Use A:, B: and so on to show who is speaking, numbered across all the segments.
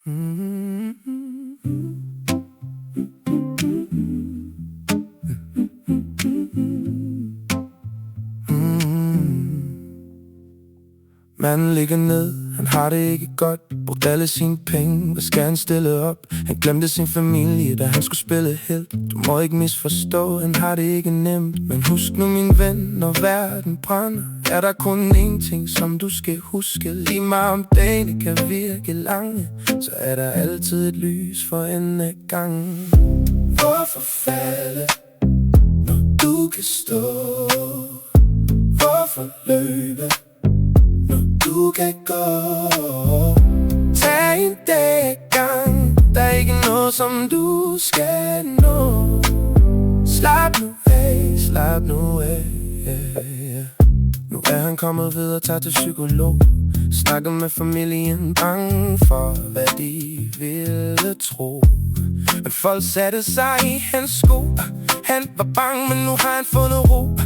A: Manden ligger ned, han har det ikke godt. Brugt alle sine penge, hvad skal han stille op? Han glemte sin familie, da han skulle spille helt. Du må ikke misforstå, han har det ikke nemt. Men husk nu min ven, når verden brænder, er der kun én ting, som du skal huske. Lige meget om dagen kan virke lange, så er der altid et lys for enden af gangen. Hvorfor falde, når du kan stå? Hvorfor løbe, du kan gå? Tag en dag ad gang. Der er ikke noget, som du skal nå. Slap nu af, slap nu af. Nu er han kommet videre, tager til psykolog. Snakker med familien, bange for, hvad de ville tro. Men folk satte sig i hans sko. Han var bange, men nu har han fundet ro.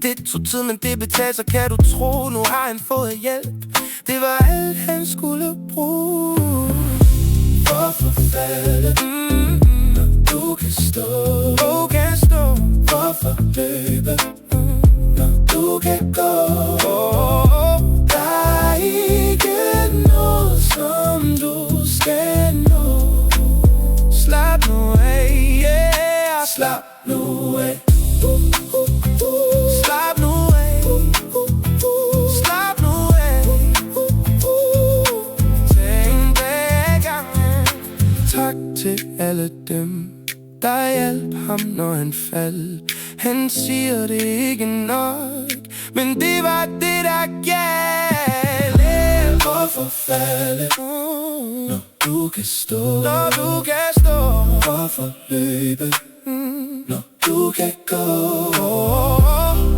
A: Det tog tid, men det betalte sig, kan du tro. Nu har han fået hjælp. Det var alt, han skulle bruge. Hvorfor falde, når du kan stå? Hvorfor løbe, når du kan gå? Der er ikke noget, som du skal nå. Slap nu af, yeah. Slap nu af. Slap nu af. Slap nu af. Tag en dag ad gangen. Tak til alle dem, der hjalp ham, når han faldt. Han siger det ikke nok, men det var det, der galt. Hvorfor falde, når du kan stå? Hvorfor løbe, når du kan gå?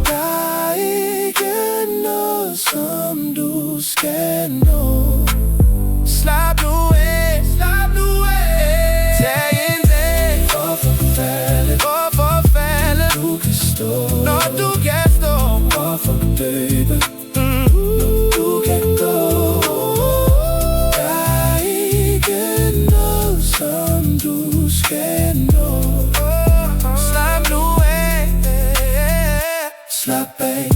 A: Der er ikke noget, som du skal nå. Slap nu af, slap nu af. Tag en dag. Hvorfor falde, du kan stå? Når du kan stå. Hvorfor løbe, når du kan gå? Der er ikke noget, som du skal nå. Slap nu af. Slap af.